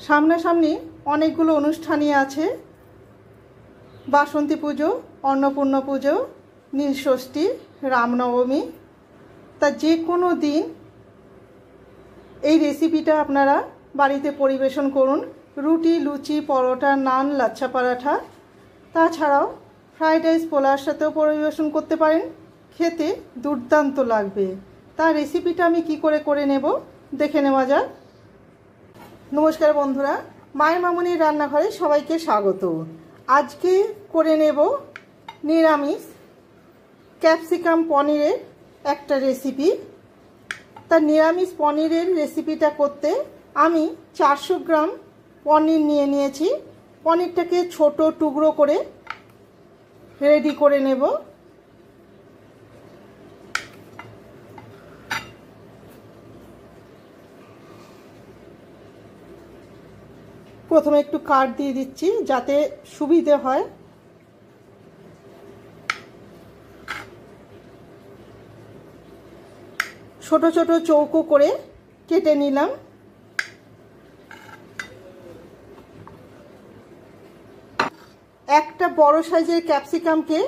সামনাসামনি অনেকগুলো অনুষ্ঠানই আছে। বাসন্তী পুজো, অন্নপূর্ণা পুজো, নীলষষ্ঠী, রামনবমী। তা যে কোনো দিন এই রেসিপিটা আপনারা বাড়িতে পরিবেশন করুন। রুটি, লুচি, পরোটা, নান, লাচ্ছা পরাঠা, তাছাড়াও ফ্রাইড রাইস, পোলাওর সাথেও পরিবেশন করতে পারেন। খেতে দুর্দান্ত লাগবে। তার রেসিপিটা আমি কি করে নেব দেখে নেওয়া যাক। নমস্কার বন্ধুরা, মায়ের মামুনির রান্নাঘরে সবাইকে স্বাগত। আজকে করে নেব নিরামিষ ক্যাপসিকাম পনিরের একটা রেসিপি। তা নিরামিষ পনিরের রেসিপিটা করতে আমি 400 গ্রাম পনির নিয়ে নিয়েছি। পনিরটাকে ছোট টুকরো করে রেডি করে নেব। প্রথমে একটু কাট দিয়ে দিচ্ছি যাতে সুবিধে হয়। ছোট ছোট চৌকো করে কেটে নিলাম। একটা বড় সাইজের ক্যাপসিকামকে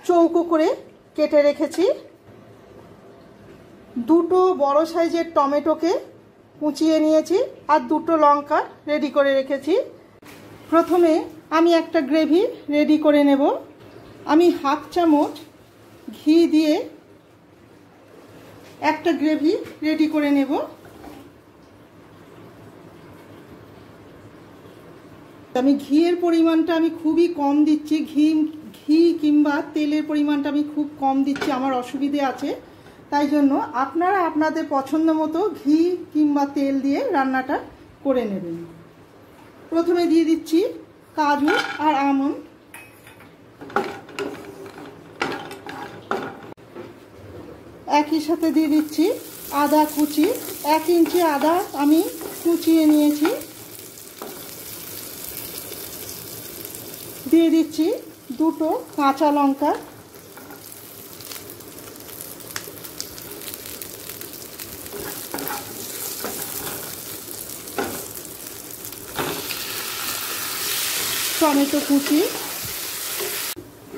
চৌকো করে কেটে রেখেছি। দুটো বড় সাইজের টমেটোকে কুচিয়ে নিয়েছি আর দুটো লঙ্কা রেডি করে রেখেছি। প্রথমে আমি একটা গ্রেভি রেডি করে নেব। আমি হাফ চামচ ঘি দিয়ে একটা গ্রেভি রেডি করে নেব। আমি ঘিয়ের পরিমাণটা আমি খুবই কম দিচ্ছি। ঘি কিংবা তেলের পরিমাণটা আমি খুব কম দিচ্ছি, আমার অসুবিধে আছে। তাই জন্য আপনারা আপনাদের পছন্দ মতো ঘি কিংবা তেল দিয়ে রান্নাটা করে নেবেন। প্রথমে দিয়ে দিচ্ছি কাজু আর আমন্ড। একই সাথে দিয়ে দিচ্ছি আদা কুচি। 1 ইঞ্চি আদা আমি কুচিয়ে নিয়েছি। দিয়ে দিচ্ছি দুটো কাঁচা লঙ্কা। টমেটো কুচি।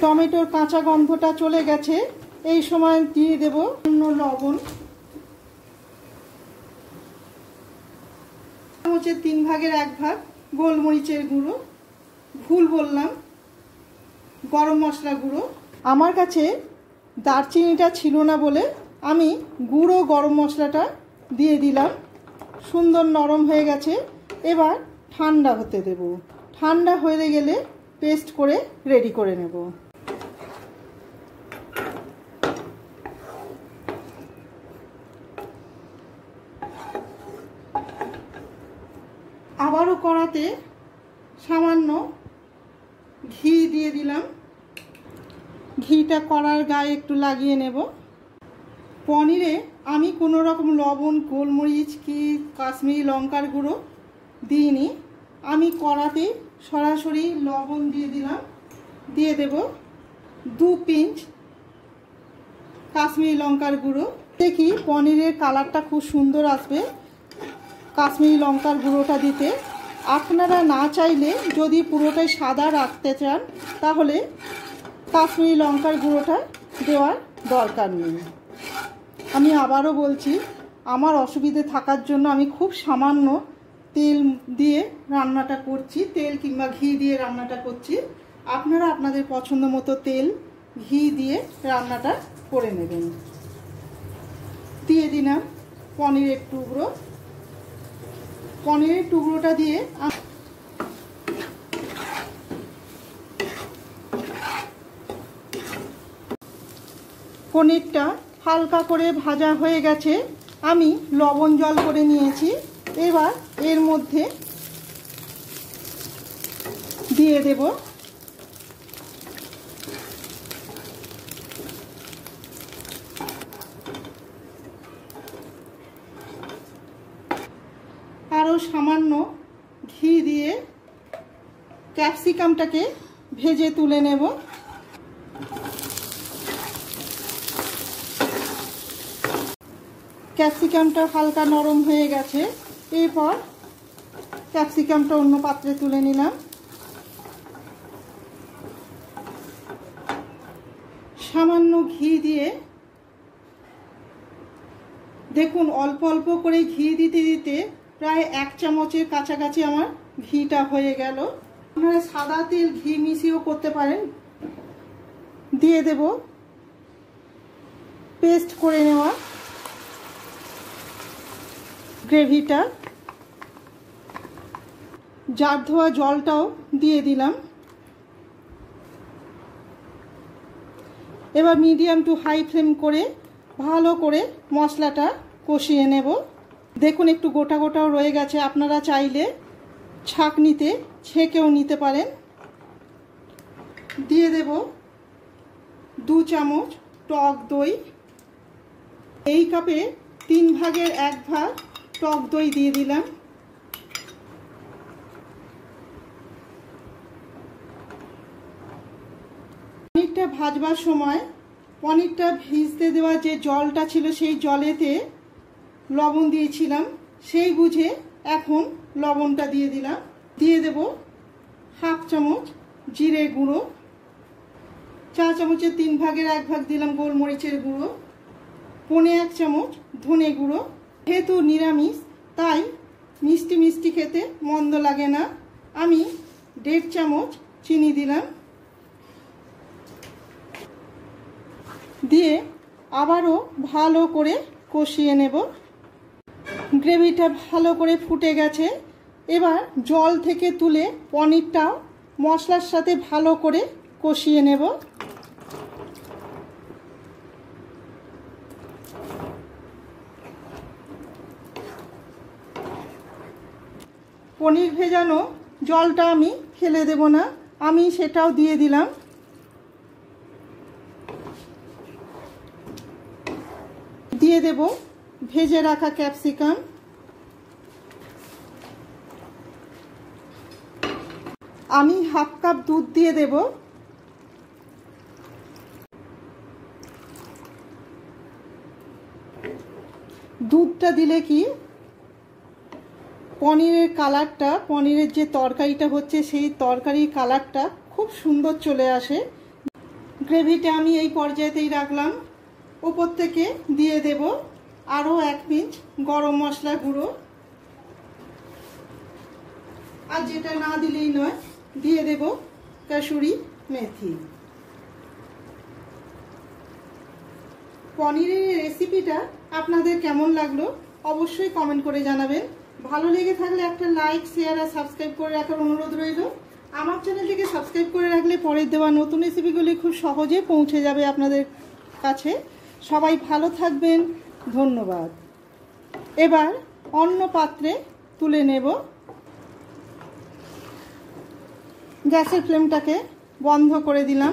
টমেটোর কাঁচা গন্ধটা চলে গেছে। এই সময় দিয়ে দেব লবণ। চামচের 3 ভাগের 1 ভাগ গোলমরিচের গুঁড়ো। ভুল বললাম, গরম মশলা গুঁড়ো। আমার কাছে দারচিনিটা ছিল না বলে আমি গুঁড়ো গরম মশলাটা দিয়ে দিলাম। সুন্দর নরম হয়ে গেছে। এবার ঠান্ডা হতে দেব। ঠান্ডা হয়ে গেলে পেস্ট করে রেডি করে নেব। আবারও কড়াতে সামান্য ঘি দিয়ে দিলাম। ঘিটা কড়ার গায়ে একটু লাগিয়ে নেব। পনিরে আমি কোনো রকম লবণ, গোলমরিচ কি কাশ্মীরি লঙ্কার গুঁড়ো দিইনি। আমি কড়াতে সরাসরি লবণ দিয়ে দিলাম। দিয়ে দেব 2 পিঞ্চ কাশ্মীরি লঙ্কার গুঁড়ো। দেখি পনিরের কালারটা খুব সুন্দর আসবে কাশ্মীরি লঙ্কার গুঁড়োটা দিতে। আপনারা না চাইলে যদি পুরোটাই সাদা রাখতে চান তাহলে কাশ্মীরি লঙ্কার গুঁড়োটা দেওয়ার দরকার নেই। আমি আবারও বলছি, আমার অসুবিধে থাকার জন্য আমি খুব সামান্য তেল দিয়ে রান্নাটা করছি। তেল কিংবা ঘি দিয়ে রান্নাটা করছি। আপনারা আপনাদের পছন্দ মতো তেল ঘি দিয়ে রান্নাটা করে নেবেন। দিয়ে দিলাম পনিরের টুকরো। পনিরের টুকরোটা দিয়ে পনিরটা হালকা করে ভাজা হয়ে গেছে। আমি লবণ জল করে নিয়েছি। এবার এর মধ্যে দিয়ে দেব আরও সামান্য ঘি দিয়ে ক্যাপসিকামটাকে ভেজে তুলে নেব। ক্যাপসিকামটা হালকা নরম হয়ে গেছে। এরপর ক্যাপসিকামটা অন্য পাত্রে তুলে নিলাম। সামান্য ঘি দিয়ে, দেখুন অল্প অল্প করে ঘি দিতে দিতে প্রায় 1 চামচের কাছাকাছি আমার ঘিটা হয়ে গেল। আপনারা সাদা তেল ঘি মিশিয়েও করতে পারেন। দিয়ে দেব পেস্ট করে নেওয়া গ্রেভিটা, জার ধোয়া জলটাও দিয়ে দিলাম। এবার মিডিয়াম টু হাই ফ্লেম করে ভালো করে মশলাটা কষিয়ে নেব। দেখুন একটু গোটা গোটাও রয়ে গেছে, আপনারা চাইলে ছাঁকনিতে ছেঁকেও নিতে পারেন। দিয়ে দেব 2 চামচ টক দই। এই কাপে 3 ভাগের 1 ভাগ টক দই দিয়ে দিলাম। পনিরটা ভাজবার সময় পনিরটা ভিজতে দেওয়া যে জলটা ছিল সেই জলেতে লবণ দিয়েছিলাম, সেই বুঝে এখন লবণটা দিয়ে দিলাম। দিয়ে দেব 1/2 চামচ জিরে গুঁড়ো, 4 চামচের 3 ভাগের 1 ভাগ দিলাম গোলমরিচের গুঁড়ো, 1/4 চামচ ধনে গুঁড়ো। যেহেতু নিরামিষ তাই মিষ্টি মিষ্টি খেতে মন্দ লাগে না, আমি 1.5 চামচ চিনি দিলাম। দিয়ে আবারও ভালো করে কষিয়ে নেব। গ্রেভিটা ভালো করে ফুটে গেছে। এবার জল থেকে তুলে পনিরটাও মশলার সাথে ভালো করে কষিয়ে নেব। পনির ভেজানো জলটা আমি ফেলে দেব না, আমি সেটাও দিয়ে দিলাম। দিয়ে দেব ভেজে রাখা ক্যাপসিকাম। আমি 1/2 কাপ দুধ দিয়ে দেব। দুধটা দিলে কি পনিরের কালারটা, পনিরের যে তরকারিটা হচ্ছে সেই তরকারির কালারটা খুব সুন্দর চলে আসে। গ্রেভিটা আমি এই পর্যায়েতেই রাখলাম। উপর থেকে দিয়ে দেব আরও 1 পিঞ্চ গরম মশলা গুঁড়ো, আর যেটা না দিলেই নয়, দিয়ে দেব কাসুরি মেথি। পনিরের রেসিপিটা আপনাদের কেমন লাগলো অবশ্যই কমেন্ট করে জানাবেন। ভালো লেগে থাকলে একটা লাইক, শেয়ার আর সাবস্ক্রাইব করে রাখার অনুরোধ রইল। আমার চ্যানেলটিকে সাবস্ক্রাইব করে রাখলে পরের দেওয়া নতুন রেসিপিগুলি খুব সহজে পৌঁছে যাবে আপনাদের কাছে। সবাই ভালো থাকবেন, ধন্যবাদ। এবার অন্য পাত্রে তুলে নেব। গ্যাসের ফ্লেমটাকে বন্ধ করে দিলাম।